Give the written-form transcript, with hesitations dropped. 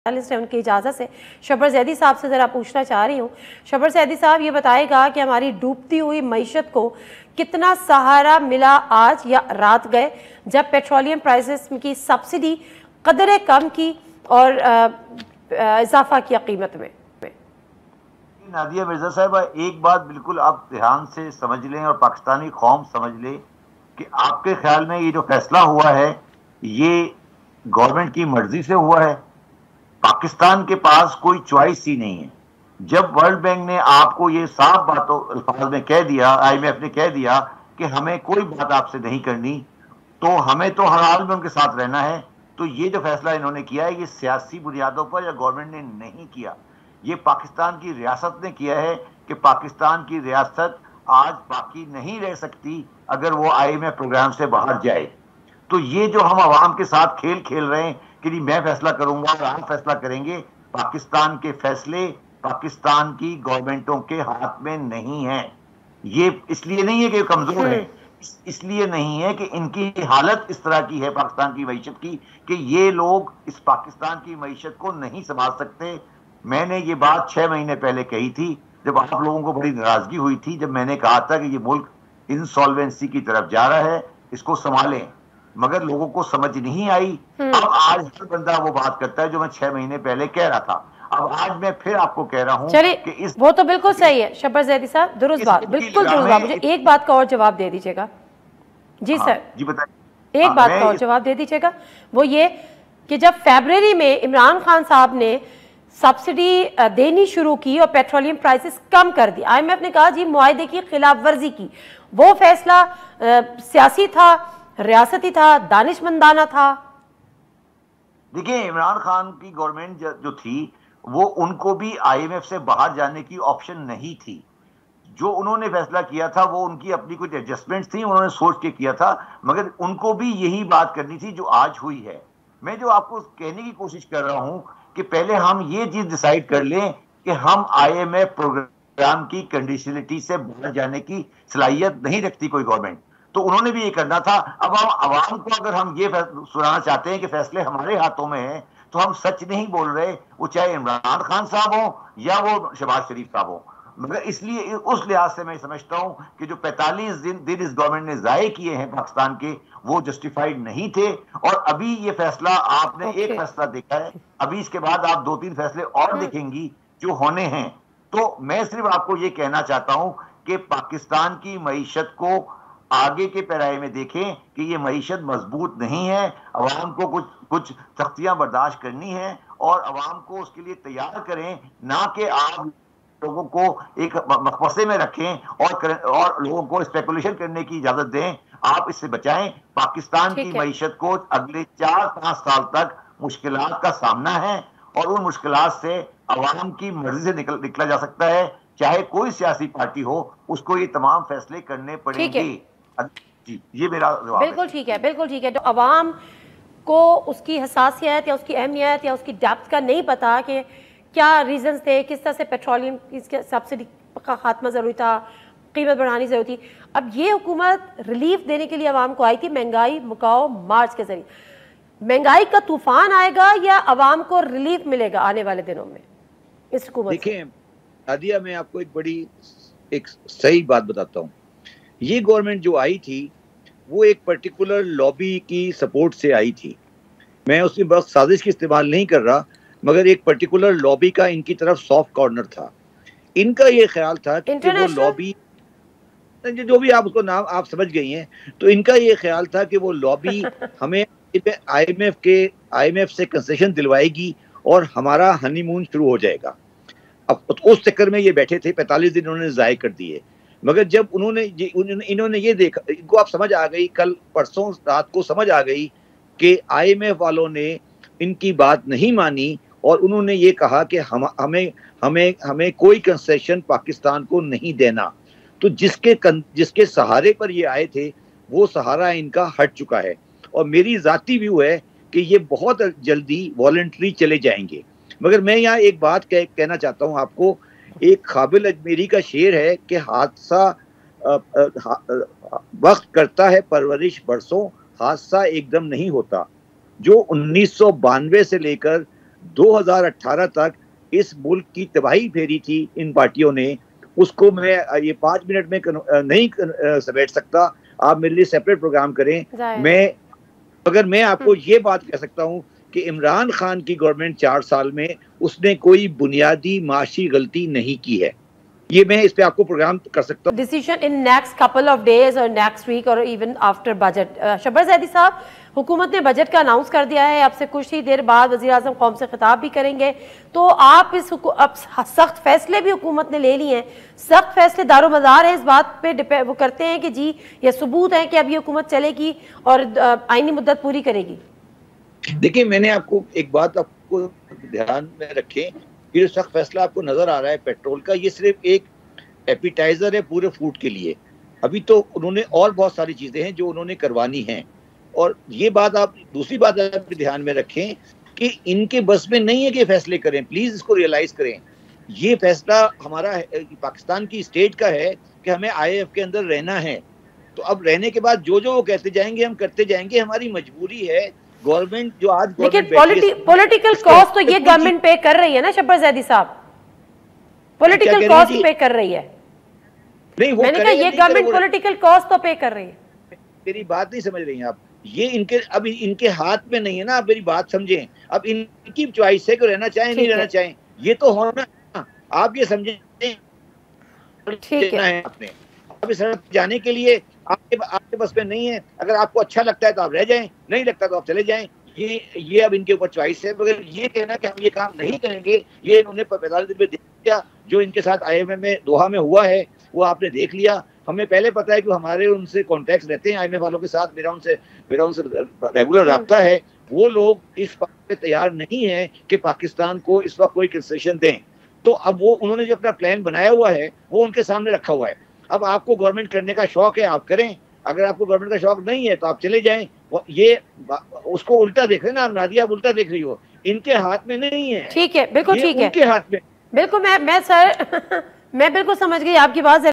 है उनकी इजाज़त से शबर जैदी साहब से ज़रा पूछना चाह रही हूँ। शबर जैदी साहब ये बताएगा कि हमारी डूबती हुई मईशत को कितना सहारा मिला आज या रात गए जब पेट्रोलियम प्राइसेस की सब्सिडी कदरे कम की और इजाफा किया कीमत में। नादिया मिर्जा साहब, एक बात बिल्कुल आप ध्यान से समझ लें और पाकिस्तानी कौम समझ ले कि आपके ख्याल में ये जो फैसला हुआ है ये गवर्नमेंट की मर्जी से हुआ है। पाकिस्तान के पास कोई चॉइस ही नहीं है। जब वर्ल्ड बैंक ने आपको ये साफ बातों अल्फाज में कह दिया, IMF ने कह दिया कि हमें कोई बात आपसे नहीं करनी, तो हमें तो हर हाल में उनके साथ रहना है। तो ये जो फैसला इन्होंने किया है ये सियासी बुनियादों पर या गवर्नमेंट ने नहीं किया, ये पाकिस्तान की रियासत ने किया है कि पाकिस्तान की रियासत आज बाकी नहीं रह सकती अगर वो IMF प्रोग्राम से बाहर जाए। तो ये जो हम आवाम के साथ खेल खेल रहे हैं कि नहीं मैं फैसला करूंगा और हम फैसला करेंगे, पाकिस्तान के फैसले पाकिस्तान की गवर्नमेंटों के हाथ में नहीं है। ये इसलिए नहीं है कि कमजोर है, इसलिए नहीं है कि इनकी हालत इस तरह की है पाकिस्तान की मईशत की कि ये लोग इस पाकिस्तान की मईशत को नहीं संभाल सकते। मैंने ये बात 6 महीने पहले कही थी जब आप लोगों को बड़ी नाराजगी हुई थी, जब मैंने कहा था कि ये मुल्क इंसॉल्वेंसी की तरफ जा रहा है, इसको संभालें, मगर लोगों को समझ नहीं आई। अब आज हर बंदा वो बात करता है जो मैं 6 महीने पहले कह रहा था। अब आज मैं फिर आपको कह रहा हूं कि इस वो तो बिल्कुल सही है शबर जैदी साहब, दुरुस्त बात, बिल्कुल दुरुस्त बात। मुझे एक बात का और जवाब दे दीजिएगा। जी सर जी बताइए। एक बात का और जवाब दे दीजिएगा, वो ये कि जब फरवरी में इमरान खान साहब ने सब्सिडी देनी शुरू की और पेट्रोलियम प्राइसेस कम कर दी, IMF ने कहा जी मुआहदे की खिलाफ वर्जी की, वो फैसला सियासी था, रियासती था, दानिशमंदाना था? देखिए, इमरान खान की गवर्नमेंट जो थी वो उनको भी IMF से बाहर जाने की ऑप्शन नहीं थी। जो उन्होंने फैसला किया था वो उनकी अपनी कुछ एडजस्टमेंट्स थी, उन्होंने सोच के किया था, मगर उनको भी यही बात करनी थी जो आज हुई है। मैं जो आपको कहने की कोशिश कर रहा हूं कि पहले हम ये चीज डिसाइड कर लें कि हम IMF प्रोग्राम की कंडीशनलिटी से बाहर जाने की सलाहियत नहीं रखती कोई गवर्नमेंट, तो उन्होंने भी ये करना था। अब हम आवाम को अगर हम ये सुनाना चाहते हैं कि फैसले हमारे हाथों में हैं, तो हम सच नहीं बोल रहे, वो चाहे इमरान खान साहब हो या वो शहबाज शरीफ साहब हो। मगर इसलिए उस लिहाज से मैं समझता हूं कि जो 45 दिन इस गवर्नमेंट ने जाये किए हैं पाकिस्तान के, वो जस्टिफाइड नहीं थे। और अभी ये फैसला आपने एक फैसला देखा है, अभी इसके बाद आप 2-3 फैसले और देखेंगी जो होने हैं। तो मैं सिर्फ आपको ये कहना चाहता हूं कि पाकिस्तान की मईशत को आगे के पैराए में देखें कि ये मईशत मजबूत नहीं है, अवाम को कुछ सख्तियां बर्दाश्त करनी है और अवाम को उसके लिए तैयार करें, ना कि आप लोगों को एक मकबसे में रखें और लोगों को स्पेकुलेशन करने की इजाजत दें। आप इससे बचाएं। पाकिस्तान की मईशत को अगले 4-5 साल तक मुश्किलात का सामना है और उन मुश्किलात से अवाम की मर्जी से निकला जा सकता है, चाहे कोई सियासी पार्टी हो, उसको ये तमाम फैसले करने पड़ेंगे। जी, ये मेरा जवाब है। बिल्कुल ठीक है, बिल्कुल ठीक है। तो अवाम को उसकी हसासियत या उसकी अहमियत या उसकी डेप्थ का नहीं पता कि क्या रीजंस थे, किस तरह से पेट्रोलियम की सब्सिडी का खात्मा ज़रूरी था, कीमत बढ़ानी ज़रूरी थी। अब ये हुकूमत रिलीफ देने के लिए अवाम को आई थी, महंगाई मुकाओ मार्च के जरिए। महंगाई का तूफान आएगा या अवाम को रिलीफ मिलेगा आने वाले दिनों में इस हुकूमत? देखिए नादिया, मैं आपको एक सही बात बताता हूँ। ये गवर्नमेंट जो आई थी वो एक पर्टिकुलर लॉबी की सपोर्ट से आई थी। मैं उसमें बस साजिश की इस्तेमाल नहीं कर रहा, मगर एक पर्टिकुलर लॉबी का इनकी तरफ सॉफ्ट कॉर्नर था। इनका ये ख्याल था कि वो लॉबी, जो भी आप उसको नाम आप समझ गई हैं, तो इनका ये ख्याल था कि वो लॉबी हमें IMF से कंसेशन दिलवाएगी और हमारा हनीमून शुरू हो जाएगा। अब उस चक्कर में ये बैठे थे, 45 दिन उन्होंने ज़ाय कर दिए। मगर जब इन्होंने ये देखा, इनको आप समझ आ गई, कल परसों रात को समझ आ गई कि IMF वालों ने इनकी बात नहीं मानी और उन्होंने ये कहा कि हमें कोई कंसेशन पाकिस्तान को नहीं देना। तो जिसके सहारे पर ये आए थे वो सहारा इनका हट चुका है और मेरी जाती व्यू है कि ये बहुत जल्दी वॉलंटरी चले जाएंगे। मगर मैं यहाँ एक बात कहना चाहता हूँ आपको। एक काबिल अजमेरी का शेर है कि हादसा वक्त करता है परवरिश बरसों, हादसा एकदम नहीं होता। जो 1992 से लेकर 2018 तक इस मुल्क की तबाही फेरी थी इन पार्टियों ने, उसको मैं ये 5 मिनट में नहीं समेट सकता। आप मेरे लिए सेपरेट प्रोग्राम करें। मैं आपको ये बात कह सकता हूँ कि इमरान खान की गवर्नमेंट 4 साल में उसने कोई बुनियादी माशी गलती नहीं की है। ये मैं इस पे आपको प्रोग्राम कर सकता हूँ। Decision in next couple of days और नेक्स्ट वीक और even after budget. Shabbar Zaidi साहब, हुकूमत ने बजट का अनाउंस कर दिया है, अब से कुछ ही देर बाद वज़ीर आज़म कौम से खिताब भी करेंगे, तो आप अब सख्त फैसले भी हुकूमत ने ले लिए हैं, सख्त फैसले दारोमदार हैं इस बात पे वो करते हैं कि जी ये सबूत है कि अब ये हुकूमत चलेगी और आईनी मुद्दत पूरी करेगी। देखिए, मैंने आपको एक बात आपको ध्यान में रखें, ये सख्त फैसला आपको नजर आ रहा है पेट्रोल का, ये सिर्फ एक एपिटाइजर है पूरे फूड के लिए। अभी तो उन्होंने और बहुत सारी चीजें हैं जो उन्होंने करवानी हैं। और ये बात आप दूसरी बात आप ध्यान में रखें कि इनके बस में नहीं है कि फैसले करें, प्लीज इसको रियलाइज करें। ये फैसला हमारा पाकिस्तान की स्टेट का है कि हमें IMF के अंदर रहना है, तो अब रहने के बाद जो जो वो कहते जाएंगे हम करते जाएंगे, हमारी मजबूरी है। गवर्नमेंट जो आज, लेकिन पॉलिटिकल कॉस्ट तो ये गवर्नमेंट पे कर रही है ना शब्बर ज़ैदी साहब, पॉलिटिकल कॉस्ट पे कर रही है। नहीं, वो मैंने कहा ये गवर्नमेंट पॉलिटिकल कॉस्ट तो पे कर रही है। मेरी बात नहीं समझ रही हैं आप। ये इनके हाथ में नहीं है ना, आप मेरी बात समझें। अब इनकी चॉइस है कि रहना चाहें नहीं रहना चाहें, ये तो होना, आप ये समझें। ठीक है, आपने अब इस जाने के लिए आपके बस में नहीं है। अगर आपको अच्छा लगता है तो आप रह जाएं, नहीं लगता तो आप चले जाएं। ये अब इनके ऊपर चॉइस है। मगर ये कहना कि हम ये काम नहीं करेंगे, ये इन्होंने 45 दिन में देख लिया। जो इनके साथ IMF में दोहा में हुआ है वो आपने देख लिया। हमें पहले पता है कि हमारे उनसे कॉन्टेक्ट रहते हैं IMF वालों के साथ, मेरा उनसे रेगुलर रब्ता है। वो लोग इस बात पे तैयार नहीं है कि पाकिस्तान को इस वक्त कोई कंसेशन दें। तो अब वो उन्होंने जो अपना प्लान बनाया हुआ है वो उनके सामने रखा हुआ है। अब आपको गवर्नमेंट करने का शौक है, आप करें। अगर आपको गवर्नमेंट का शौक नहीं है तो आप चले जाएं। ये उसको उल्टा देख रहे हैं ना नादिया, आप उल्टा देख रही हो। इनके हाथ में नहीं है। ठीक है, बिल्कुल ठीक है, उनके हाथ में। बिल्कुल मैं सर मैं बिल्कुल समझ गई आपकी बात।